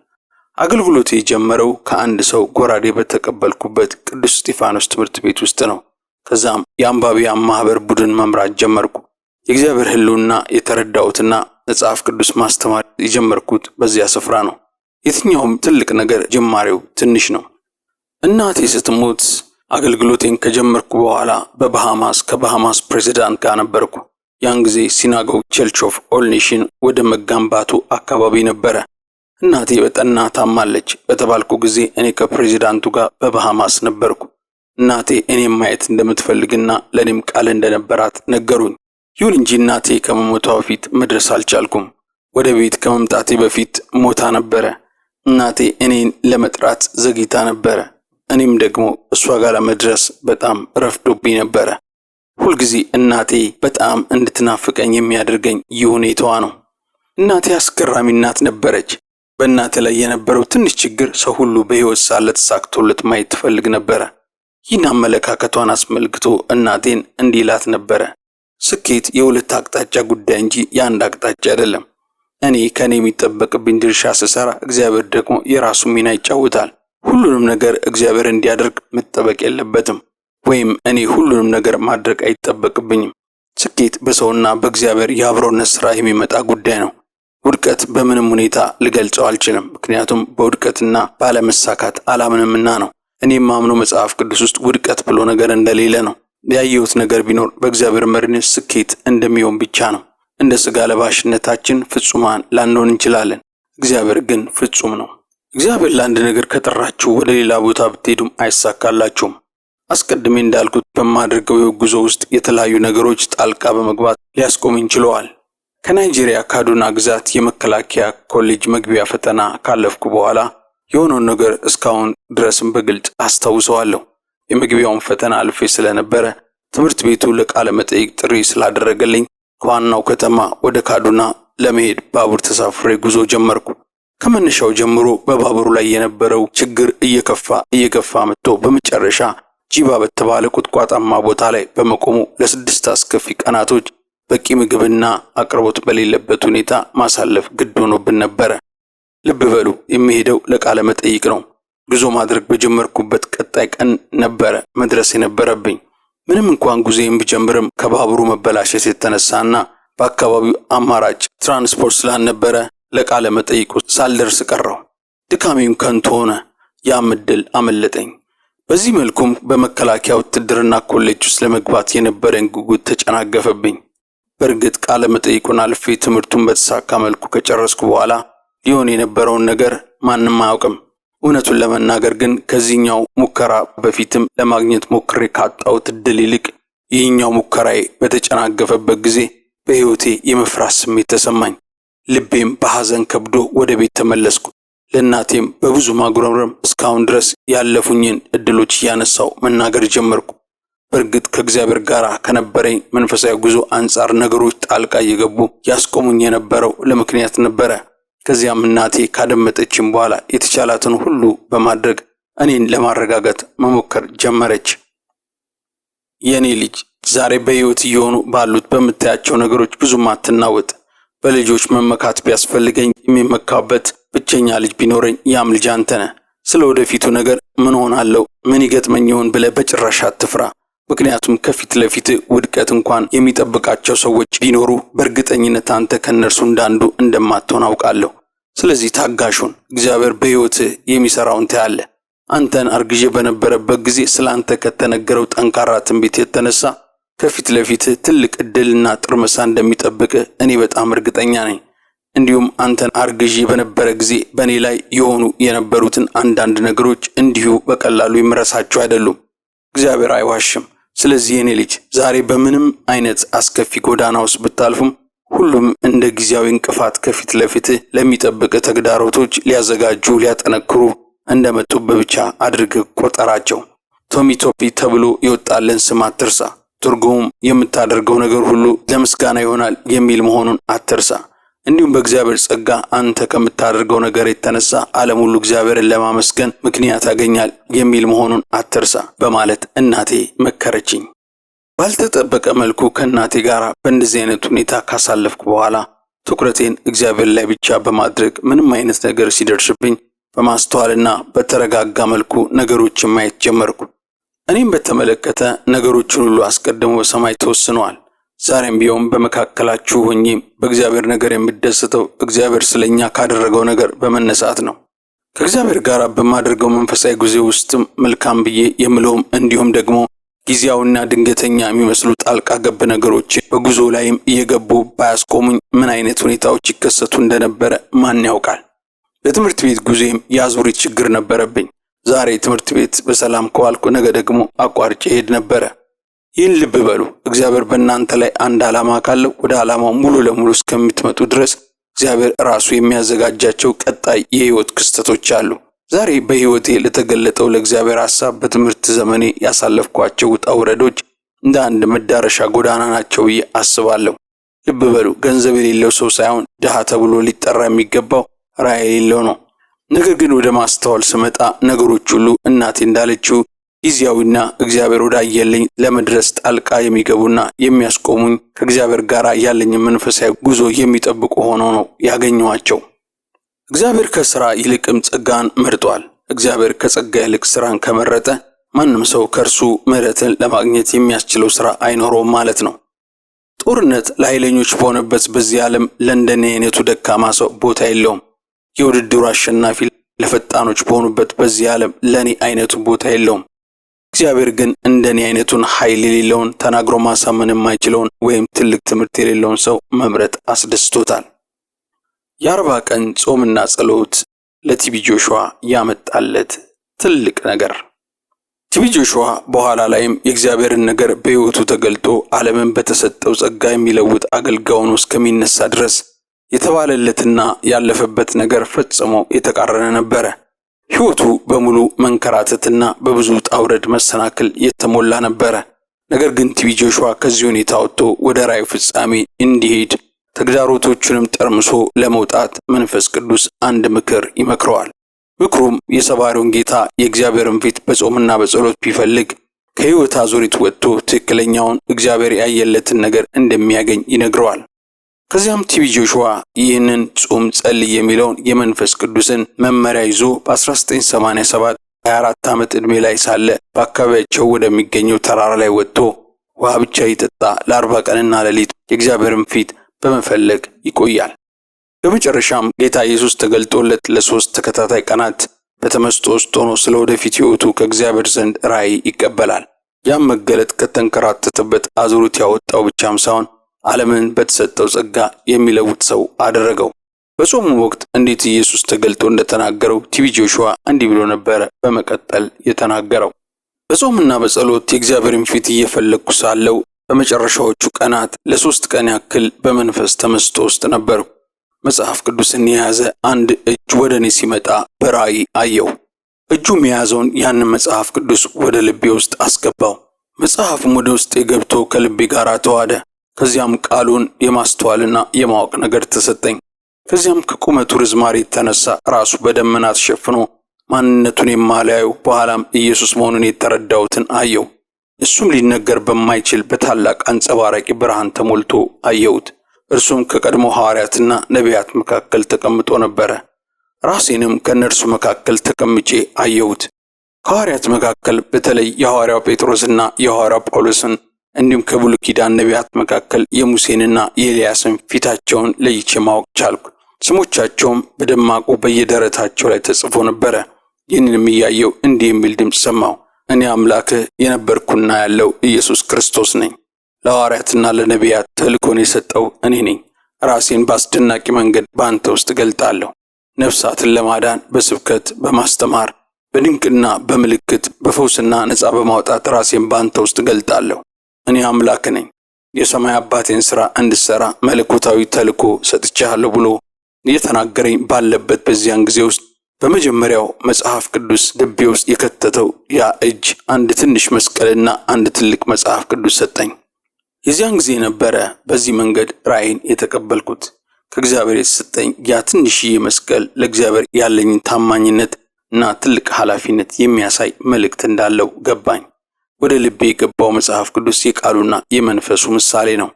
አገልግሎቴ የጀመረው ከአንድ ሰው ጎራዴ በተቀበልኩበት ቅዱስ እስጢፋኖስ ትምህርት ቤት ውስጥ ነው። ከዛም የአንባቢያን ማህበር ቡድን መምራት ጀመርኩ። የእግዚአብሔር ሕልውና የተረዳሁትና መጽሐፍ ቅዱስ ማስተማር የጀመርኩት በዚያ ስፍራ ነው። የትኛውም ትልቅ ነገር ጅማሬው ትንሽ ነው። እናቴ ስትሞት አገልግሎቴን ከጀመርኩ በኋላ ከባሃማስ ፕሬዚዳንት ጋር ነበርኩ። ያን ጊዜ ሲናጎግ ቸርች ኦፍ ኦል ኔሽን ወደ መጋንባቱ አካባቢ ነበረ። እናቴ በጠና ታማለች በተባልኩ ጊዜ እኔ ከፕሬዚዳንቱ ጋር በባሃማስ ነበርኩ። እናቴ እኔም ማየት እንደምትፈልግና ለኔም ቃል እንደነበራት ነገሩኝ። ይሁን እንጂ እናቴ ከመሞቷ በፊት መድረስ አልቻልኩም። ወደ ቤት ከመምጣቴ በፊት ሞታ ነበረ። እናቴ እኔን ለመጥራት ዘግይታ ነበረ። እኔም ደግሞ እሷ ጋር ለመድረስ በጣም ረፍዶብኝ ነበረ። ሁልጊዜ እናቴ በጣም እንድትናፍቀኝ የሚያደርገኝ ይህ ሁኔታዋ ነው። እናቴ አስገራሚ እናት ነበረች። በእናቴ ላይ የነበረው ትንሽ ችግር ሰው ሁሉ በሕይወት ሳለ ተሳክቶለት ማየት ትፈልግ ነበረ። ይህን አመለካከቷን አስመልክቶ እናቴን እንዲህ ይላት ነበረ፣ ስኬት የሁለት አቅጣጫ ጉዳይ እንጂ የአንድ አቅጣጫ አይደለም። እኔ ከኔ የሚጠበቅብኝ ድርሻ ስሰራ እግዚአብሔር ደግሞ የራሱ ሚና ይጫወታል። ሁሉንም ነገር እግዚአብሔር እንዲያደርግ መጠበቅ የለበትም፣ ወይም እኔ ሁሉንም ነገር ማድረግ አይጠበቅብኝም። ስኬት በሰውና በእግዚአብሔር የአብሮነት ሥራ የሚመጣ ጉዳይ ነው። ውድቀት በምንም ሁኔታ ልገልጸው አልችልም፣ ምክንያቱም በውድቀትና ባለመሳካት አላምንምና ነው። እኔ የማምነው መጽሐፍ ቅዱስ ውስጥ ውድቀት ብሎ ነገር እንደሌለ ነው። ያየሁት ነገር ቢኖር በእግዚአብሔር መሪነት ስኬት እንደሚሆን ብቻ ነው። እንደ ሥጋ ለባሽነታችን ፍጹማን ላንሆን እንችላለን፣ እግዚአብሔር ግን ፍጹም ነው። እግዚአብሔር ለአንድ ነገር ከጠራችሁ ወደ ሌላ ቦታ ብትሄዱም አይሳካላችሁም። አስቀድሜ እንዳልኩት በማድረገው ጉዞ ውስጥ የተለያዩ ነገሮች ጣልቃ በመግባት ሊያስቆሙኝ ችለዋል። ከናይጄሪያ ካዱና ግዛት የመከላከያ ኮሌጅ መግቢያ ፈተና ካለፍኩ በኋላ የሆነውን ነገር እስካሁን ድረስም በግልጽ አስታውሰዋለሁ። የመግቢያውን ፈተና አልፌ ስለነበረ ትምህርት ቤቱ ለቃለ መጠይቅ ጥሪ ስላደረገልኝ ከዋናው ከተማ ወደ ካዱና ለመሄድ ባቡር ተሳፍሬ ጉዞ ጀመርኩ። ከመነሻው ጀምሮ በባቡሩ ላይ የነበረው ችግር እየገፋ መጥቶ በመጨረሻ ጂባ በተባለ ቁጥቋጣማ ቦታ ላይ በመቆሙ ለ6 አስከፊ ቀናቶች በቂ ምግብና አቅርቦት በሌለበት ሁኔታ ማሳለፍ ግድ ሆኖብን ነበረ። ልብ በሉ የሚሄደው ለቃለ መጠይቅ ነው። ጉዞ ማድረግ በጀመርኩበት ቀጣይ ቀን ነበረ መድረስ የነበረብኝ። ምንም እንኳን ጉዞዬን ብጀምርም ከባቡሩ መበላሸት የተነሳና በአካባቢው አማራጭ ትራንስፖርት ስላልነበረ ለቃለ መጠይቁ ሳልደርስ ቀረው። ድካሜም ከንቱ ሆነ። ያም ዕድል አመለጠኝ። በዚህ መልኩም በመከላከያ ውትድርና ኮሌጅ ውስጥ ለመግባት የነበረኝ ጉጉት ተጨናገፈብኝ። በእርግጥ ቃለ መጠይቁን አልፌ ትምህርቱን በተሳካ መልኩ ከጨረስኩ በኋላ ሊሆን የነበረውን ነገር ማንም አያውቅም። እውነቱን ለመናገር ግን ከዚህኛው ሙከራ በፊትም ለማግኘት ሞክሬ ካጣሁት ዕድል ይልቅ ይህኛው ሙከራዬ በተጨናገፈበት ጊዜ በሕይወቴ የመፍራት ስሜት ተሰማኝ። ልቤም በሐዘን ከብዶ ወደ ቤት ተመለስኩ። ለእናቴም በብዙ ማጉረምረም እስካሁን ድረስ ያለፉኝን ዕድሎች እያነሳው መናገር ጀመርኩ። በእርግጥ ከእግዚአብሔር ጋር ከነበረኝ መንፈሳዊ ጉዞ አንጻር ነገሮች ጣልቃ እየገቡ ያስቆሙኝ የነበረው ለምክንያት ነበረ። ከዚያም እናቴ ካደመጠችኝ በኋላ የተቻላትን ሁሉ በማድረግ እኔን ለማረጋጋት መሞከር ጀመረች። የኔ ልጅ ዛሬ በሕይወት እየሆኑ ባሉት በምታያቸው ነገሮች ብዙም አትናወጥ። በልጆች መመካት ቢያስፈልገኝ የሚመካበት ብቸኛ ልጅ ቢኖረኝ ያም ልጅ አንተ ነህ። ስለ ወደፊቱ ነገር ምን ሆናለሁ፣ ምን ይገጥመኝ ይሆን ብለህ በጭራሽ አትፍራ። ምክንያቱም ከፊት ለፊት ውድቀት እንኳን የሚጠብቃቸው ሰዎች ቢኖሩ በእርግጠኝነት አንተ ከነርሱ እንዳንዱ እንደማትሆን አውቃለሁ። ስለዚህ ታጋሹን እግዚአብሔር በሕይወትህ የሚሰራውን ታያለህ። አንተን አርግዤ በነበረበት ጊዜ ስላንተ ከተነገረው ጠንካራ ትንቢት የተነሳ ከፊት ለፊት ትልቅ ዕድልና ጥርመሳ እንደሚጠብቅ እኔ በጣም እርግጠኛ ነኝ። እንዲሁም አንተን አርግዤ በነበረ ጊዜ በእኔ ላይ የሆኑ የነበሩትን አንዳንድ ነገሮች እንዲሁ በቀላሉ የምረሳቸው አይደሉም። እግዚአብሔር አይዋሽም። ስለዚህ የኔ ልጅ ዛሬ በምንም አይነት አስከፊ ጎዳና ውስጥ ብታልፉም ሁሉም እንደ ጊዜያዊ እንቅፋት ከፊት ለፊት ለሚጠብቅ ተግዳሮቶች ሊያዘጋጁ ሊያጠነክሩ እንደመጡብህ ብቻ አድርገህ ቆጠራቸው። ቶሚቶፒ ተብሎ የወጣልን ስም አትርሳ። ትርጉሙም የምታደርገው ነገር ሁሉ ለምስጋና ይሆናል የሚል መሆኑን አትርሳ። እንዲሁም በእግዚአብሔር ጸጋ አንተ ከምታደርገው ነገር የተነሳ ዓለም ሁሉ እግዚአብሔርን ለማመስገን ምክንያት ያገኛል የሚል መሆኑን አትርሳ በማለት እናቴ መከረችኝ። ባልተጠበቀ መልኩ ከእናቴ ጋር በእንደዚህ አይነት ሁኔታ ካሳለፍኩ በኋላ ትኩረቴን እግዚአብሔር ላይ ብቻ በማድረግ ምንም አይነት ነገር ሲደርስብኝ በማስተዋልና በተረጋጋ መልኩ ነገሮችን ማየት ጀመርኩ። እኔም በተመለከተ ነገሮችን ሁሉ አስቀድሞ በሰማይ ተወስነዋል። ዛሬም ቢሆን በመካከላችሁ ሆኜ በእግዚአብሔር ነገር የምደሰተው እግዚአብሔር ስለኛ ካደረገው ነገር በመነሳት ነው። ከእግዚአብሔር ጋር በማድረገው መንፈሳዊ ጉዞ ውስጥም መልካም ብዬ የምለውም እንዲሁም ደግሞ ጊዜያዊና ድንገተኛ የሚመስሉ ጣልቃ ገብ ነገሮች በጉዞ ላይም እየገቡ ባያስቆሙኝ ምን አይነት ሁኔታዎች ይከሰቱ እንደነበረ ማን ያውቃል። በትምህርት ቤት ጉዞም የአዙሪት ችግር ነበረብኝ። ዛሬ ትምህርት ቤት በሰላም ከዋልኩ ነገ ደግሞ አቋርጬ ሄድ ነበረ። ይህን ልብ በሉ። እግዚአብሔር በእናንተ ላይ አንድ ዓላማ ካለው ወደ ዓላማው ሙሉ ለሙሉ እስከምትመጡ ድረስ እግዚአብሔር ራሱ የሚያዘጋጃቸው ቀጣይ የህይወት ክስተቶች አሉ። ዛሬ በህይወቴ ለተገለጠው ለእግዚአብሔር ሐሳብ በትምህርት ዘመኔ ያሳለፍኳቸው ውጣ ውረዶች እንደ አንድ መዳረሻ ጎዳና ናቸው ብዬ አስባለሁ። ልብ በሉ። ገንዘብ የሌለው ሰው ሳይሆን ድሃ ተብሎ ሊጠራ የሚገባው ራዕይ የሌለው ነው። ነገር ግን ወደ ማስተዋል ስመጣ ነገሮች ሁሉ እናቴ እንዳለችው ጊዜያዊና እግዚአብሔር ወዳየልኝ ለመድረስ ጣልቃ የሚገቡና የሚያስቆሙኝ ከእግዚአብሔር ጋር ያለኝ መንፈሳዊ ጉዞ የሚጠብቁ ሆነው ነው ያገኘኋቸው። እግዚአብሔር ከሥራ ይልቅም ጸጋን መርጧል። እግዚአብሔር ከጸጋ ይልቅ ሥራን ከመረጠ ማንም ሰው ከእርሱ ምሕረትን ለማግኘት የሚያስችለው ሥራ አይኖረውም ማለት ነው። ጦርነት ለኃይለኞች በሆነበት በዚህ ዓለም ለእንደኔ አይነቱ ደካማ ሰው ቦታ የለውም። የውድድሩ አሸናፊ ለፈጣኖች በሆኑበት በዚህ ዓለም ለኔ አይነቱ ቦታ የለውም። እግዚአብሔር ግን እንደኔ አይነቱን ኃይል የሌለውን ተናግሮ ማሳመን የማይችለውን ወይም ትልቅ ትምህርት የሌለውን ሰው መምረጥ አስደስቶታል። የ40 ቀን ጾምና ጸሎት ለቲቢ ጆሹዋ ያመጣለት ትልቅ ነገር። ቲቢ ጆሹዋ በኋላ ላይም የእግዚአብሔርን ነገር በሕይወቱ ተገልጦ ዓለምን በተሰጠው ጸጋ የሚለውጥ አገልጋይ ሆኖ እስከሚነሳ ድረስ የተባለለትና ያለፈበት ነገር ፈጽሞ የተቃረነ ነበረ። ሕይወቱ በሙሉ መንከራተትና በብዙ ውጣ ውረድ መሰናክል የተሞላ ነበረ። ነገር ግን ቲቢ ጆሹዋ ከዚህ ሁኔታ ወጥቶ ወደ ራእዩ ፍጻሜ እንዲሄድ ተግዳሮቶቹንም ጠርምሶ ለመውጣት መንፈስ ቅዱስ አንድ ምክር ይመክረዋል። ምክሩም የሰባሪውን ጌታ የእግዚአብሔርን ፊት በጾምና በጸሎት ቢፈልግ ከሕይወት አዙሪት ወጥቶ ትክክለኛውን እግዚአብሔር ያየለትን ነገር እንደሚያገኝ ይነግረዋል። ከዚያም ቲቢ ጆሹዋ ይህንን ጾም ጸልይ የሚለውን የመንፈስ ቅዱስን መመሪያ ይዞ በ1987 24 ዓመት ዕድሜ ላይ ሳለ በአካባቢያቸው ወደሚገኘው ተራራ ላይ ወጥቶ ውሃ ብቻ ይጠጣ ለ40 ቀንና ሌሊት የእግዚአብሔርን ፊት በመፈለግ ይቆያል። በመጨረሻም ጌታ ኢየሱስ ተገልጦለት ለ3 ተከታታይ ቀናት በተመስጦ ውስጥ ሆኖ ስለ ወደፊት ሕይወቱ ከእግዚአብሔር ዘንድ ራእይ ይቀበላል። ያም መገለጥ ከተንከራተተበት አዙሪት ያወጣው ብቻም ሳይሆን ዓለምን በተሰጠው ጸጋ የሚለውጥ ሰው አደረገው። በጾሙ ወቅት እንዴት ኢየሱስ ተገልጦ እንደተናገረው ቲቢ ጆሹዋ እንዲህ ብሎ ነበር በመቀጠል የተናገረው። በጾምና በጸሎት የእግዚአብሔርን ፊት እየፈለግኩ ሳለው በመጨረሻዎቹ ቀናት ለ3 ቀን ያክል በመንፈስ ተመስጦ ውስጥ ነበርኩ። መጽሐፍ ቅዱስን የያዘ አንድ እጅ ወደ እኔ ሲመጣ በራእይ አየሁ። እጁም የያዘውን ያንን መጽሐፍ ቅዱስ ወደ ልቤ ውስጥ አስገባው። መጽሐፍም ወደ ውስጤ ገብቶ ከልቤ ጋር ተዋሃደ። ከዚያም ቃሉን የማስተዋልና የማወቅ ነገር ተሰጠኝ። ከዚያም ከቁመቱ ርዝማሬ የተነሳ ራሱ በደመና ተሸፍኖ ማንነቱን የማላየው በኋላም ኢየሱስ መሆኑን የተረዳሁትን አየሁ። እሱም ሊነገር በማይችል በታላቅ አንጸባራቂ ብርሃን ተሞልቶ አየሁት። እርሱም ከቀድሞ ሐዋርያትና ነቢያት መካከል ተቀምጦ ነበረ። ራሴንም ከእነርሱ መካከል ተቀምጬ አየሁት። ከሐዋርያት መካከል በተለይ የሐዋርያው ጴጥሮስና የሐዋርያው ጳውሎስን እንዲሁም ከብሉይ ኪዳን ነቢያት መካከል የሙሴንና የኤልያስን ፊታቸውን ለይቼ ማወቅ ቻልኩ። ስሞቻቸውም በደማቁ በየደረታቸው ላይ ተጽፎ ነበረ። ይህንንም እያየሁ እንዲህ የሚል ድምፅ ሰማሁ። እኔ አምላክህ የነበርኩና ያለው ኢየሱስ ክርስቶስ ነኝ። ለሐዋርያትና ለነቢያት ተልእኮን የሰጠው እኔ ነኝ። ራሴን በአስደናቂ መንገድ በአንተ ውስጥ ገልጣለሁ። ነፍሳትን ለማዳን በስብከት በማስተማር በድንቅና በምልክት በፈውስና ነፃ በማውጣት ራሴን በአንተ ውስጥ ገልጣለሁ። እኔ አምላክ ነኝ። የሰማይ አባቴን ሥራ እንድሰራ መለኮታዊ ተልእኮ ሰጥቻለሁ ብሎ የተናገረኝ ባለበት በዚያን ጊዜ ውስጥ በመጀመሪያው መጽሐፍ ቅዱስ ልቤ ውስጥ የከተተው ያ እጅ አንድ ትንሽ መስቀልና አንድ ትልቅ መጽሐፍ ቅዱስ ሰጠኝ። የዚያን ጊዜ ነበረ በዚህ መንገድ ራእይን የተቀበልኩት። ከእግዚአብሔር የተሰጠኝ ያ ትንሽዬ መስቀል ለእግዚአብሔር ያለኝን ታማኝነት እና ትልቅ ኃላፊነት የሚያሳይ መልእክት እንዳለው ገባኝ። ወደ ልቤ የገባው መጽሐፍ ቅዱስ የቃሉና የመንፈሱ ምሳሌ ነው።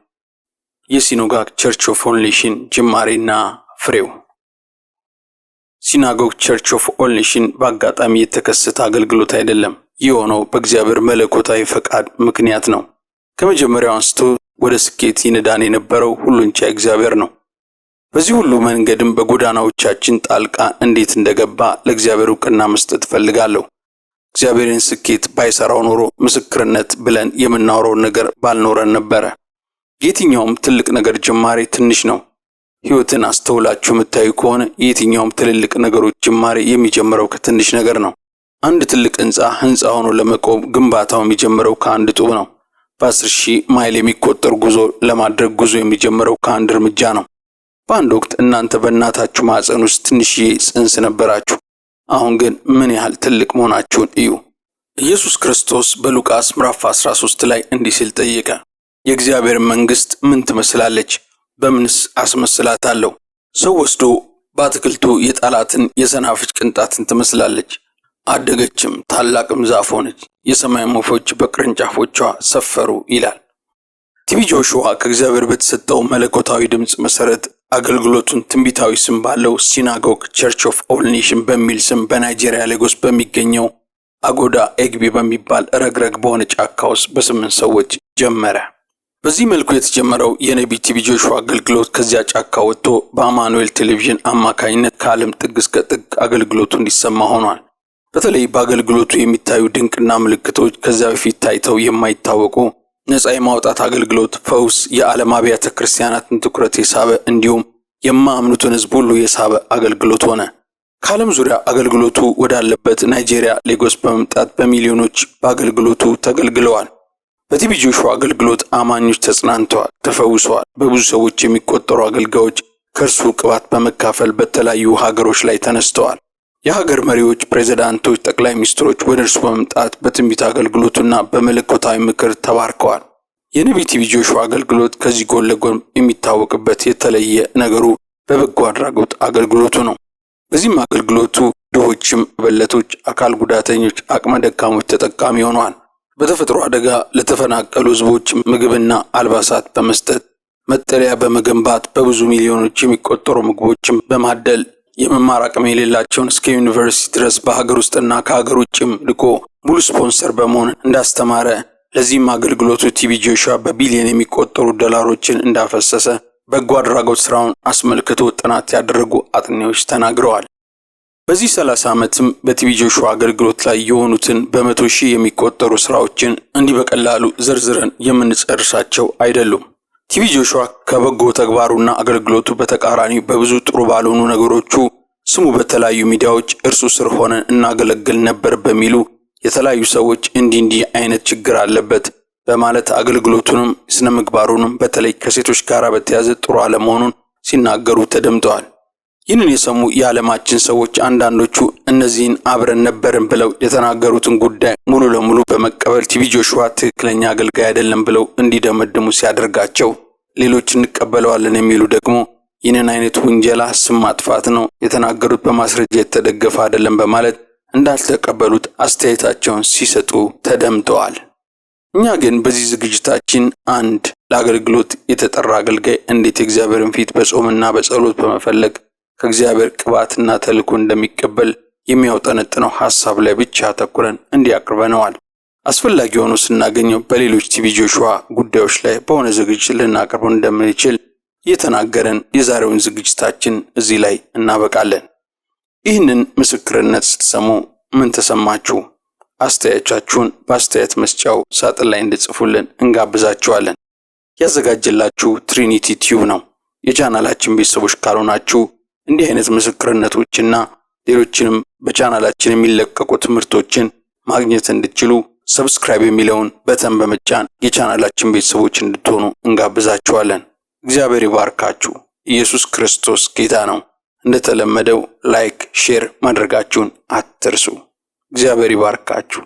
የሲኖጋግ ቸርች ኦፍ ኦል ኔሽን ጅማሬና ፍሬው። ሲናጎግ ቸርች ኦፍ ኦል ኔሽን በአጋጣሚ የተከሰተ አገልግሎት አይደለም። የሆነው በእግዚአብሔር መለኮታዊ ፈቃድ ምክንያት ነው። ከመጀመሪያው አንስቶ ወደ ስኬት ይነዳን የነበረው ሁሉን ቻይ እግዚአብሔር ነው። በዚህ ሁሉ መንገድም በጎዳናዎቻችን ጣልቃ እንዴት እንደገባ ለእግዚአብሔር ዕውቅና መስጠት ፈልጋለሁ። እግዚአብሔርን ስኬት ባይሰራው ኖሮ ምስክርነት ብለን የምናወራው ነገር ባልኖረን ነበረ። የትኛውም ትልቅ ነገር ጅማሬ ትንሽ ነው። ሕይወትን አስተውላችሁ የምታዩ ከሆነ የትኛውም ትልልቅ ነገሮች ጅማሬ የሚጀምረው ከትንሽ ነገር ነው። አንድ ትልቅ ህንፃ ሆኖ ለመቆም ግንባታው የሚጀምረው ከአንድ ጡብ ነው። በ10,000 ማይል የሚቆጠር ጉዞ ለማድረግ ጉዞ የሚጀምረው ከአንድ እርምጃ ነው። በአንድ ወቅት እናንተ በእናታችሁ ማዕፀን ውስጥ ትንሽዬ ጽንስ ነበራችሁ። አሁን ግን ምን ያህል ትልቅ መሆናችሁን እዩ። ኢየሱስ ክርስቶስ በሉቃስ ምዕራፍ 13 ላይ እንዲህ ሲል ጠየቀ። የእግዚአብሔር መንግሥት ምን ትመስላለች? በምንስ አስመስላታለሁ? ሰው ወስዶ በአትክልቱ የጣላትን የሰናፍጭ ቅንጣትን ትመስላለች። አደገችም፣ ታላቅም ዛፍ ሆነች፣ የሰማይ ወፎች በቅርንጫፎቿ ሰፈሩ ይላል። ቲቢ ጆሹዋ ከእግዚአብሔር በተሰጠው መለኮታዊ ድምፅ መሰረት አገልግሎቱን ትንቢታዊ ስም ባለው ሲናጎግ ቸርች ኦፍ ኦል ኔሽን በሚል ስም በናይጄሪያ ሌጎስ በሚገኘው አጎዳ ኤግቢ በሚባል ረግረግ በሆነ ጫካ ውስጥ በ8 ሰዎች ጀመረ። በዚህ መልኩ የተጀመረው የነቢ ቲቢ ጆሹዋ አገልግሎት ከዚያ ጫካ ወጥቶ በአማኑኤል ቴሌቪዥን አማካኝነት ከዓለም ጥግ እስከ ጥግ አገልግሎቱ እንዲሰማ ሆኗል። በተለይ በአገልግሎቱ የሚታዩ ድንቅና ምልክቶች ከዚያ በፊት ታይተው የማይታወቁ ነፃ የማውጣት አገልግሎት፣ ፈውስ፣ የዓለም አብያተ ክርስቲያናትን ትኩረት የሳበ እንዲሁም የማያምኑትን ሕዝብ ሁሉ የሳበ አገልግሎት ሆነ። ከዓለም ዙሪያ አገልግሎቱ ወዳለበት ናይጄሪያ ሌጎስ በመምጣት በሚሊዮኖች በአገልግሎቱ ተገልግለዋል። በቲቢ ጆሹዋ አገልግሎት አማኞች ተጽናንተዋል፣ ተፈውሰዋል። በብዙ ሰዎች የሚቆጠሩ አገልጋዮች ከእርሱ ቅባት በመካፈል በተለያዩ ሀገሮች ላይ ተነስተዋል። የሀገር መሪዎች፣ ፕሬዝዳንቶች፣ ጠቅላይ ሚኒስትሮች ወደ እርሱ በመምጣት በትንቢት አገልግሎቱና በመለኮታዊ ምክር ተባርከዋል። የነቢይ ቲቢ ጆሹዋ አገልግሎት ከዚህ ጎን ለጎን የሚታወቅበት የተለየ ነገሩ በበጎ አድራጎት አገልግሎቱ ነው። በዚህም አገልግሎቱ ድሆችም፣ መበለቶች፣ አካል ጉዳተኞች፣ አቅመ ደካሞች ተጠቃሚ ሆነዋል። በተፈጥሮ አደጋ ለተፈናቀሉ ህዝቦች ምግብና አልባሳት በመስጠት መጠለያ በመገንባት በብዙ ሚሊዮኖች የሚቆጠሩ ምግቦችን በማደል የመማር አቅም የሌላቸውን እስከ ዩኒቨርሲቲ ድረስ በሀገር ውስጥና ከሀገር ውጭም ልኮ ሙሉ ስፖንሰር በመሆን እንዳስተማረ፣ ለዚህም አገልግሎቱ ቲቢ ጆሹዋ በቢሊዮን የሚቆጠሩ ዶላሮችን እንዳፈሰሰ በጎ አድራጎት ስራውን አስመልክቶ ጥናት ያደረጉ አጥኚዎች ተናግረዋል። በዚህ 30 ዓመትም በቲቢ ጆሹዋ አገልግሎት ላይ የሆኑትን በመቶ ሺህ የሚቆጠሩ ስራዎችን እንዲህ በቀላሉ ዝርዝረን የምንጨርሳቸው አይደሉም። ቲቢ ጆሹዋ ከበጎ ተግባሩና አገልግሎቱ በተቃራኒ በብዙ ጥሩ ባልሆኑ ነገሮቹ ስሙ በተለያዩ ሚዲያዎች እርሱ ስር ሆነን እናገለግል ነበር በሚሉ የተለያዩ ሰዎች እንዲህ አይነት ችግር አለበት በማለት አገልግሎቱንም ስነ ምግባሩንም በተለይ ከሴቶች ጋር በተያዘ ጥሩ አለመሆኑን ሲናገሩ ተደምጠዋል። ይህንን የሰሙ የዓለማችን ሰዎች አንዳንዶቹ እነዚህን አብረን ነበርን ብለው የተናገሩትን ጉዳይ ሙሉ ለሙሉ በመቀበል ቲቢ ጆሹዋ ትክክለኛ አገልጋይ አይደለም ብለው እንዲደመድሙ ሲያደርጋቸው፣ ሌሎች እንቀበለዋለን የሚሉ ደግሞ ይህንን አይነት ውንጀላ ስም ማጥፋት ነው፣ የተናገሩት በማስረጃ የተደገፈ አይደለም በማለት እንዳልተቀበሉት አስተያየታቸውን ሲሰጡ ተደምጠዋል። እኛ ግን በዚህ ዝግጅታችን አንድ ለአገልግሎት የተጠራ አገልጋይ እንዴት የእግዚአብሔርን ፊት በጾምና በጸሎት በመፈለግ ከእግዚአብሔር ቅባትና ተልእኮ እንደሚቀበል የሚያውጠነጥነው ሐሳብ ላይ ብቻ አተኩረን እንዲያቀርበነዋል። አስፈላጊ ሆኖ ስናገኘው በሌሎች ቲቢ ጆሹዋ ጉዳዮች ላይ በሆነ ዝግጅት ልናቀርበው እንደምንችል እየተናገረን የዛሬውን ዝግጅታችን እዚህ ላይ እናበቃለን። ይህንን ምስክርነት ስትሰሙ ምን ተሰማችሁ? አስተያየታችሁን በአስተያየት መስጫው ሳጥን ላይ እንድጽፉልን እንጋብዛችኋለን። ያዘጋጀላችሁ ትሪኒቲ ቲዩብ ነው። የቻናላችን ቤተሰቦች ካልሆናችሁ እንዲህ አይነት ምስክርነቶችና ሌሎችንም በቻናላችን የሚለቀቁ ትምህርቶችን ማግኘት እንድትችሉ ሰብስክራይብ የሚለውን በተን በመጫን የቻናላችን ቤተሰቦች እንድትሆኑ እንጋብዛችኋለን። እግዚአብሔር ይባርካችሁ። ኢየሱስ ክርስቶስ ጌታ ነው። እንደተለመደው ላይክ፣ ሼር ማድረጋችሁን አትርሱ። እግዚአብሔር ይባርካችሁ።